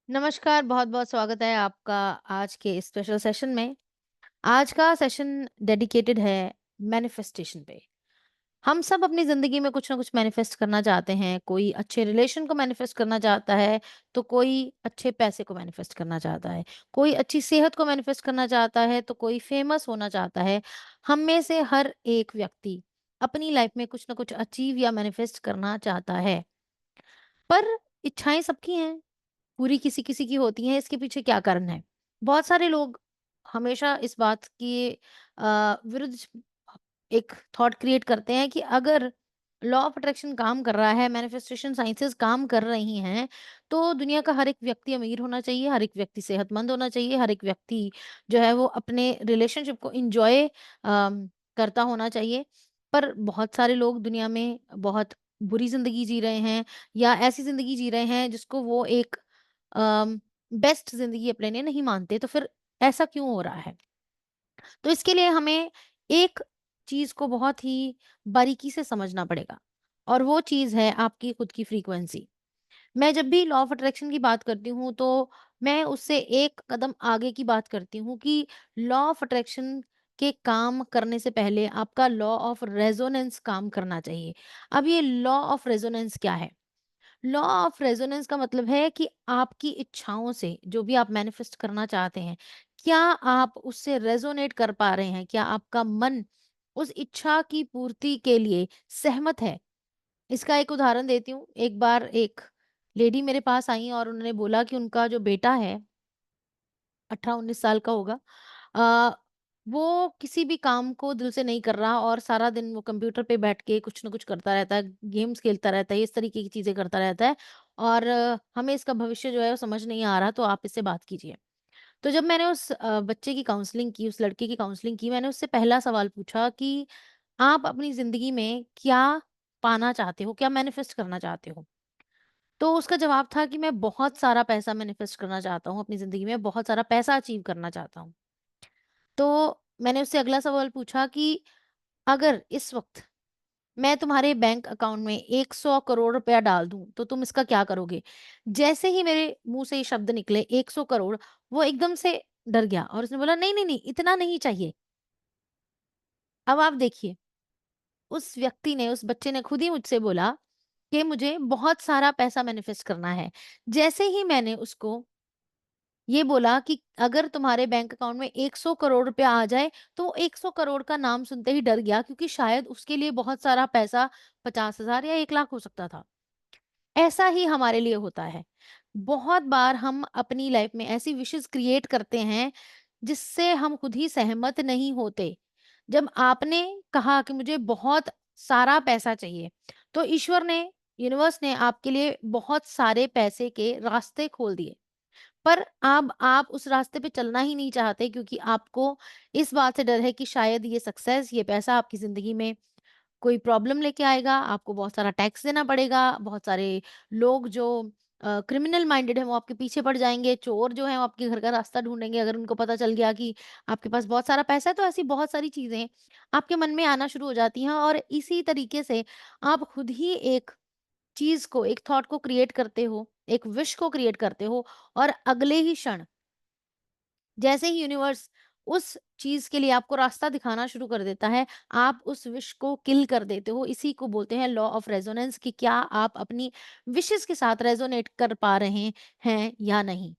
नमस्कार, बहुत-बहुत स्वागत है आपका आज के स्पेशल सेशन में। आज का सेशन डेडिकेटेड है मैनिफेस्टेशन पे। हम सब अपनी ज़िंदगी में कुछ ना कुछ मैनिफेस्ट करना चाहते हैं। कोई अच्छे रिलेशन को मैनिफेस्ट करना चाहता है, तो कोई अच्छे पैसे को मैनिफेस्ट करना चाहता है। कोई अच्छी सेहत को मैनिफेस्ट करना चाहता है, तो कोई फेमस होना चाहता है। हम में से हर एक व्यक्ति अपनी लाइफ में कुछ ना कुछ अचीव या मैनिफेस्ट करना चाहता है। पर इच्छाएँ सबकी हैं। पूरी किसी-किसी की होती हैं, इसके पीछे क्या कारण है? बहुत सारे लोग हमेशा इस बात के विरुद्ध एक थॉट क्रिएट करते हैं कि अगर लॉ ऑफ अट्रैक्शन काम कर रहा है, मैनिफेस्टेशन साइंसेज़ काम कर रही हैं, तो दुनिया का हर एक व्यक्ति अमीर होना चाहिए, हर एक व्यक्ति सेहतमंद होना चाहिए, हर एक व्यक्ति जो है वो अपने रिलेशनशिप को एन्जॉय करता होना चाहिए। पर बहुत सारे लोग दुनिया में बहुत बुरी ज़िंदगी जी रहे हैं या ऐसी ज़िंदगी जी रहे हैं जिसको वो एक बेस्ट ज़िंदगी अपने लिए नहीं मानते, तो फिर ऐसा क्यों हो रहा है? तो इसके लिए हमें एक चीज़ को बहुत ही बारीकी से समझना पड़ेगा और वो चीज़ है आपकी खुद की फ्रीक्वेंसी। मैं जब भी लॉ ऑफ अट्रैक्शन की बात करती हूँ, तो मैं उससे एक कदम आगे की बात करती हूँ कि लॉ ऑफ अट्रैक्शन के काम करने से पहले आपका लॉ ऑफ रेजोनेंस काम करना चाहिए। अब ये लॉ ऑफ रेजोनेंस क्या है? लॉ ऑफ रेजोनेंस का मतलब है कि आपकी इच्छाओं से जो भी आप मैनिफेस्ट करना चाहते हैं, क्या आप उससे रेजोनेट कर पा रहे हैं? क्या आपका मन उस इच्छा की पूर्ति के लिए सहमत है? इसका एक उदाहरण देती हूँ। एक बार एक लेडी मेरे पास आई और उन्होंने बोला कि उनका जो बेटा है 18-19 साल का होगा। अ, वो किसी भी काम को दिल से नहीं कर रहा और सारा दिन वो कंप्यूटर पे बैठ के कुछ न कुछ करता रहता है, गेम्स खेलता रहता है, इस तरीके की चीज़ें करता रहता है और हमें इसका भविष्य जो है वो समझ नहीं आ रहा, तो आप इससे बात कीजिए। तो जब मैंने उस बच्चे की काउंसलिंग की, उस लड़के की काउंसलिंग की, मैंने उससे पहला सवाल पूछा कि आप अपनी ज़िंदगी में क्या पाना चाहते हो? क्या मैनिफेस्ट करना चाहते हो? तो उसका जवाब था कि मैं बहुत सारा पैसा मैनिफेस्ट करना चाहता हूँ अपनी ज़िंदगी में, बहुत सारा पैसा अचीव करना चाहता हूँ। तो मैंने उससे अगला सवाल पूछा कि अगर इस वक़्त मैं तुम्हारे बैंक अकाउंट में 100 करोड़ रुपया डाल दूँ, तो तुम इसका क्या करोगे? जैसे ही मेरे मुँह से ये शब्द निकले 100 करोड़, वो एकदम से डर गया और उसने बोला, "नहीं, नहीं, नहीं, इतना नहीं चाहिए।" अब आप देखिए, उस व्यक्ति ने, उस बच्चे ने खुद ही मुझसे बोला कि मुझे बहुत सारा पैसा मैनिफेस्ट करना है। जैसे ही मैंने उसको ये बोला कि अगर तुम्हारे बैंक अकाउंट में 100 करोड़ रुपया आ जाए, तो वो 100 करोड़ का नाम सुनते ही डर गया क्योंकि शायद उसके लिए बहुत सारा पैसा 50,000 या 1 लाख हो सकता था। ऐसा ही हमारे लिए होता है। बहुत बार हम अपनी लाइफ में ऐसी विशेज़ क्रिएट करते हैं, जिससे हम खुद ही सहमत नहीं होते। जब आपने कहा कि मुझे बहुत सारा पैसा चाहिए, तो ईश्वर ने, यूनिवर्स ने आपके लिए बहुत सारे पैसे के रास्ते खोल दिए। पर अब आप उस रास्ते पे चलना ही नहीं चाहते क्योंकि आपको इस बात से डर है कि शायद ये सक्सेस, ये पैसा आपकी ज़िंदगी में कोई प्रॉब्लम लेके आएगा, आपको बहुत सारा टैक्स देना पड़ेगा, बहुत सारे लोग जो क्रिमिनल माइंडेड हैं वो आपके पीछे पड़ जाएँगे, चोर जो हैं वो आपके घर का रास्ता ढूँढेंगे अगर उनको पता चल गया कि आपके पास बहुत सारा पैसा है, तो ऐसी बहुत सारी चीज़ें आपके मन में आना शुरू हो जाती हैं और इसी तरीके से आप खुद ही एक चीज़ को, एक थॉट को क्रिएट करते हो, एक विश को क्रिएट करते हो और अगले ही क्षण जैसे ही यूनिवर्स उस चीज़ के लिए आपको रास्ता दिखाना शुरू कर देता है, आप उस विश को किल कर देते हो। इसी को बोलते हैं लॉ ऑफ रेजोनेंस कि क्या आप अपनी विशेज़ के साथ रेजोनेट कर पा रहे हैं या नहीं।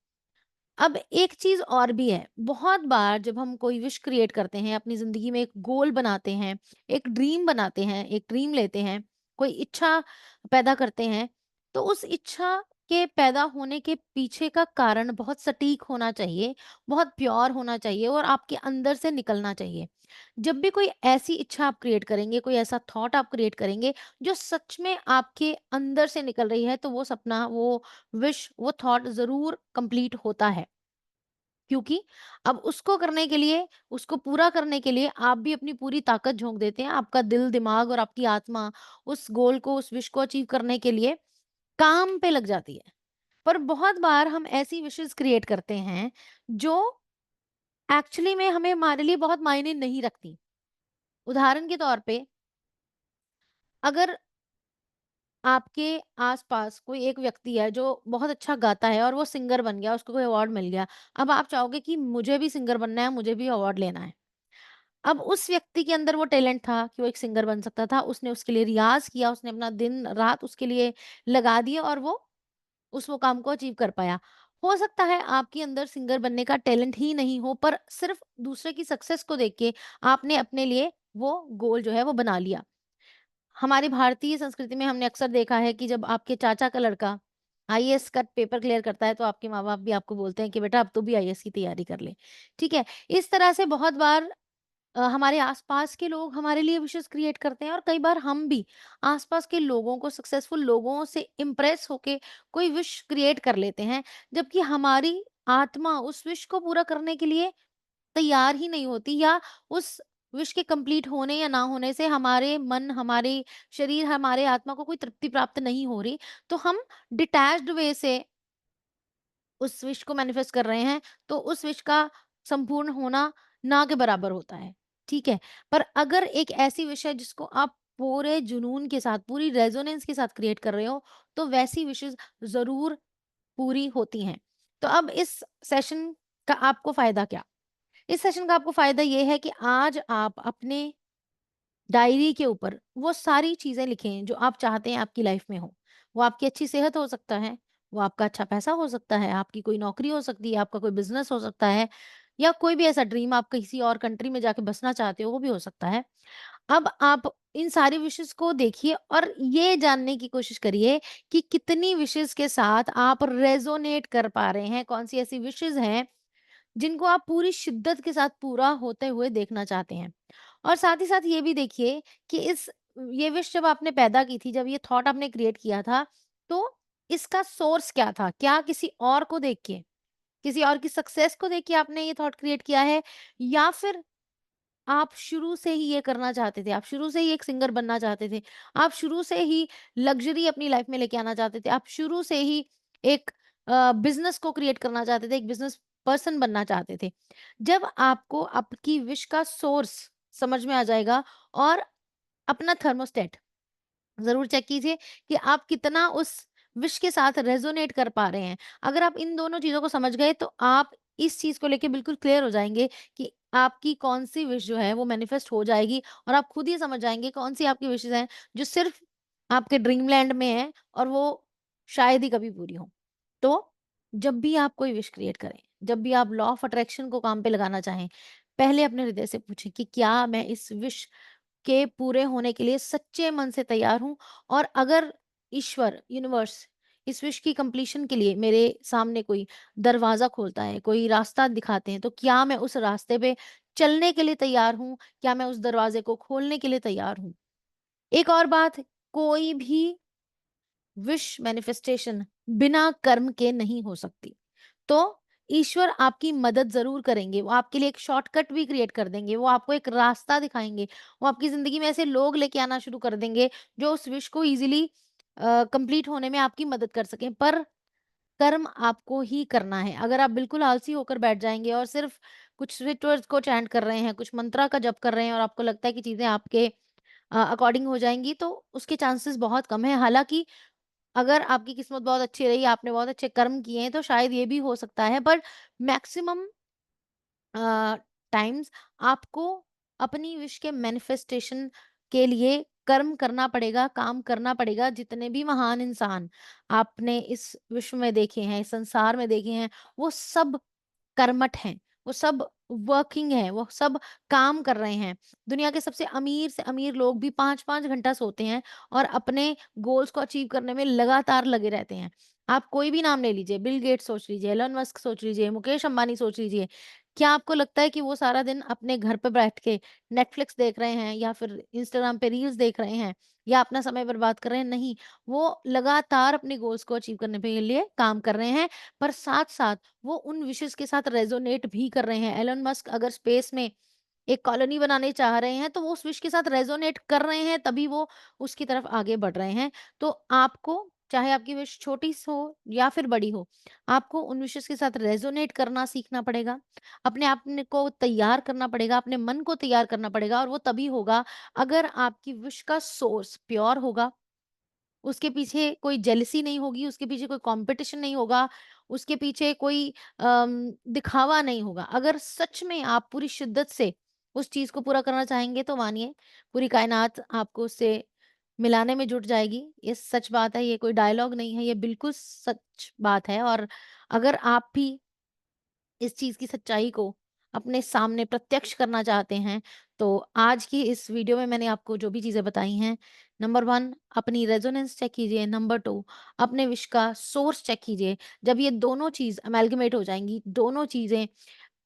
अब एक चीज़ और भी है, बहुत बार जब हम कोई विश क्रिएट करते हैं, अपनी ज़िंदगी में एक गोल बनाते हैं, एक ड्रीम बनाते हैं, एक ड्रीम लेते हैं, कोई इच्छा पैदा करते हैं, तो उस इच्छा के पैदा होने के पीछे का कारण बहुत सटीक होना चाहिए, बहुत प्योर होना चाहिए और आपके अंदर से निकलना चाहिए। जब भी कोई ऐसी इच्छा आप क्रिएट करेंगे, कोई ऐसा थॉट आप क्रिएट करेंगे, जो सच में आपके अंदर से निकल रही है, तो वो सपना, वो विश, वो थॉट ज़रूर कंप्लीट होता है। क्योंकि अब उसको करने के लिए, उसको पूरा करने के लिए आप भी अपनी पूरी ताकत झोंक देते हैं। आपका दिल, दिमाग और आपकी आत्मा उस गोल को, उस विश को अचीव करने के लिए काम पे लग जाती है। पर बहुत बार हम ऐसी विशेज़ क्रिएट करते हैं, जो एक्चुअली में हमें, हमारे लिए बहुत मायने नहीं रखती। उदाहरण के तौर पे, अगर आपके आस-पास कोई एक व्यक्ति है जो बहुत अच्छा गाता है और वो सिंगर बन गया, उसको कोई अवार्ड मिल गया। अब आप चाहोगे कि मुझे भी सिंगर बनना है, मुझे भी अवार्ड लेना है। अब उस व्यक्ति के अंदर वो टैलेंट था कि वो एक सिंगर बन सकता था, उसने उसके लिए रियाज़ किया, उसने अपना दिन-रात उसके लिए लगा दिए और वो काम को अचीव कर पाया। हो सकता है आपके अंदर सिंगर बनने का टैलेंट ही नहीं हो, पर सिर्फ़ दूसरे की सक्सेस को देख के आपने अपने लिए वो गोल जो है वो बना लिया। हमारी भारतीय संस्कृति में हमने अक्सर देखा है कि जब आपके चाचा का लड़का आईएएस का पेपर क्लियर करता है, तो आपके माँ-बाप भी आपको बोलते हैं कि बेटा अब तू भी आईएएस की तैयारी कर ले। ठीक है? इस तरह से बहुत बार हमारे आस-पास के लोग हमारे लिए विशेज़ क्रिएट करते हैं और कई बार हम भी आस-पास के लोगों को, सक्सेसफुल लोगों से इम्प्रेस होके कोई विश क्रिएट कर लेते हैं, जबकि हमारी आत्मा उस विश को पूरा करने के लिए तैयार ही नहीं होती, या उस विश के कंप्लीट होने या ना होने से हमारे मन, हमारे शरीर, हमारे आत्मा को कोई तृप्ति प्राप्त नहीं हो रही, तो हम डिटैच्ड वे से उस विश को मैनिफेस्ट कर रहे हैं, तो उस विश का संपूर्ण होना ना के बराबर होता है, ठीक है? पर अगर एक ऐसी विश है जिसको आप पूरे जुनून के साथ, पूरी रेज़ोनेंस के साथ क्रिएट कर रहे हो, तो वैसी विशेज़ ज़रूर पूरी होती हैं। तो अब इस सेशन का आपको फ़ायदा क्या? इस सेशन का आपको फ़ायदा ये है कि आज आप अपने डायरी के ऊपर वो सारी चीज़ें लिखें जो आप चाहते हैं आपकी लाइफ में हो। वो आपकी अच्छी सेहत हो सकता है, वो आपका अच्छा पैसा हो सकता है, आपकी कोई नौकरी हो सकती है, आपका कोई बिज़नेस हो सकता है, या कोई भी ऐसा ड्रीम आप किसी और कंट्री में जाके बसना चाहते हो, वो भी हो सकता है। अब आप इन सारी विशेज़ को देखिए और ये जानने की कोशिश करिए कि कितनी विशेज़ के साथ आप रेज़ोनेट कर पा रहे हैं, कौन-सी ऐसी विशेज़ हैं जिनको आप पूरी शिद्दत के साथ पूरा होते हुए देखना चाहते हैं। और साथ ही साथ ये भी देखिए कि ये विश जब आपने पैदा की थी, जब ये थॉट आपने क्रिएट किया था, तो इसका सोर्स क्या था? क्या किसी और को देख के, किसी और की सक्सेस को देख के आपने ये थॉट क्रिएट किया है, या फिर आप शुरू से ही ये करना चाहते थे? आप शुरू से ही एक सिंगर बनना चाहते थे? आप शुरू से ही लग्ज़री अपनी लाइफ़ में लेके आना चाहते थे? आप शुरू से ही एक बिज़नेस को क्रिएट करना चाहते थे, एक बिज़नेस पर्सन बनना चाहते थे? जब आपको आपकी विश का सोर्स समझ में आ जाएगा, और अपना थर्मोस्टेट ज़रूर चेक कीजिए कि आप कितना उस विश के साथ रेज़ोनेट कर पा रहे हैं। अगर आप इन दोनों चीज़ों को समझ गए, तो आप इस चीज़ को लेके बिल्कुल क्लियर हो जाएँगे कि आपकी कौन-सी विश जो है वो मैनिफेस्ट हो जाएगी, और आप खुद ही समझ जाएँगे कौन-सी आपकी विशेज़ हैं जो सिर्फ़ आपके ड्रीमलैंड में हैं और वो शायद ही कभी पूरी हों। तो जब भी आप कोई विश क्रिएट करें, जब भी आप लॉ ऑफ अट्रैक्शन को काम पे लगाना चाहें, पहले अपने हृदय से पूछें कि क्या मैं इस विश के पूरे होने के लिए सच्चे मन से तैयार हूँ, और अगर ईश्वर, यूनिवर्स इस विश की कंप्लीशन के लिए मेरे सामने कोई दरवाज़ा खोलता है, कोई रास्ता दिखाते हैं, तो क्या मैं उस रास्ते पे चलने के लिए तैयार हूँ? क्या मैं उस दरवाज़े को खोलने के लिए तैयार हूँ? एक और बात, कोई भी विश मैनिफेस्टेशन बिना कर्म के नहीं हो सकती। तो ईश्वर आपकी मदद ज़रूर करेंगे, वो आपके लिए एक शॉर्टकट भी क्रिएट कर देंगे, वो आपको एक रास्ता दिखाएँगे, वो आपकी ज़िंदगी में ऐसे लोग लेके आना शुरू कर देंगे, जो उस विश को ईज़िली कंप्लीट होने में आपकी मदद कर सकें। पर कर्म आपको ही करना है। अगर आप बिल्कुल आलसी होकर बैठ जाएँगे और सिर्फ़ कुछ रिचुअल्स को चैंट कर रहे हैं, कुछ मंत्रा का जप कर रहे हैं, और आपको लगता है कि चीज़ें आपके अकॉर्डिंग हो जाएँगी, तो उसके चांसेस बहुत कम हैं। हालाँकि अगर आपकी किस्मत बहुत अच्छी रही, आपने बहुत अच्छे कर्म किए हैं, तो शायद ये भी हो सकता है, पर मैक्सिमम टाइम्स आपको अपनी विश के मैनिफेस्टेशन के लिए कर्म करना पड़ेगा, काम करना पड़ेगा। जितने भी महान इंसान आपने इस विश्व में देखे हैं, इस संसार में देखे हैं, वो सब कर्मठ हैं, वो सब वर्किंग हैं, वो सब काम कर रहे हैं। दुनिया के सबसे अमीर से अमीर लोग भी 5-5 घंटा सोते हैं और अपने गोल्स को अचीव करने में लगातार लगे रहते हैं। आप कोई भी नाम ले लीजिए, बिल गेट्स सोच लीजिए, एलन मस्क सोच लीजिए, मुकेश अंबानी सोच लीजिए। क्या आपको लगता है कि वो सारा दिन अपने घर पे बैठ के नेटफ्लिक्स देख रहे हैं, या फिर इंस्टाग्राम पे रील्स देख रहे हैं, या अपना समय बर्बाद कर रहे हैं? नहीं, वो लगातार अपने गोल्स को अचीव करने के लिए काम कर रहे हैं, पर साथ-साथ वो उन विशेज़ के साथ रेज़ोनेट भी कर रहे हैं। एलन मस्क अगर स्पेस में एक कॉलोनी बनाने चाह रहे हैं, तो वो उस विश के साथ रेज़ोनेट कर रहे हैं, तभी वो उसकी तरफ आगे बढ़ रहे हैं। तो आपको, चाहे आपकी विश छोटी स हो या फिर बड़ी हो, आपको उन विशेज़ के साथ रेज़ोनेट करना सीखना पड़ेगा। अपने आप न को तैयार करना पड़ेगा, अपने मन को तैयार करना पड़ेगा, और वो तभी होगा अगर आपकी विश का सोर्स प्योर होगा, उसके पीछे कोई जेलसी नहीं होगी, उसके पीछे कोई कॉम्पिटिशन नहीं होगा, उसके पीछे कोई दिखावा नहीं होगा। अगर सच में आप पूरी शिद्दत से उस चीज़ को पूरा करना चाहेंगे तो मानिए पूरी कायनात आपको उससे मिलाने में जुट जाएगी। ये सच बात है, ये कोई डायलॉग नहीं है, ये बिल्कुल सच बात है। और अगर आप भी इस चीज़ की सच्चाई को अपने सामने प्रत्यक्ष करना चाहते हैं, तो आज की इस वीडियो में मैंने आपको जो भी चीज़ें बताई हैं, नंबर 1 अपनी रेज़ोनेंस चेक कीजिए, नंबर 2 अपने विश का सोर्स चेक कीजिए। जब ये दोनों चीज़ अमैल्गमेट हो जाएँगी, दोनों चीज़ें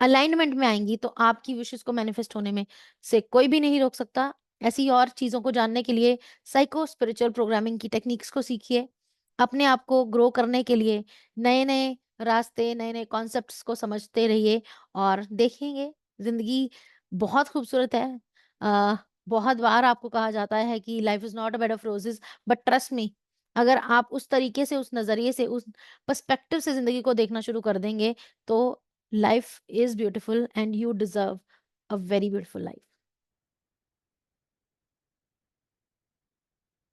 अलाइनमेंट में आएँगी, तो आपकी विशेज़ को मैनिफेस्ट होने में से कोई भी नहीं रोक सकता। ऐसी और चीज़ों को जानने के लिए साइको स्पिरिचुअल प्रोग्रामिंग की टेक्निक्स को सीखिए। अपने आप को ग्रो करने के लिए नए-नए रास्ते, नए-नए कॉन्सेप्ट्स को समझते रहिए और देखेंगे ज़िंदगी बहुत खूबसूरत है। अ, बहुत बार आपको कहा जाता है कि life is not a bed of Roses, but trust me, अगर आप उस तरीके से, उस नज़रिए से, उस पर्सपेक्टिव से ज़िंदगी को देखना शुरू कर देंगे, तो life is beautiful and you deserve a very beautiful life.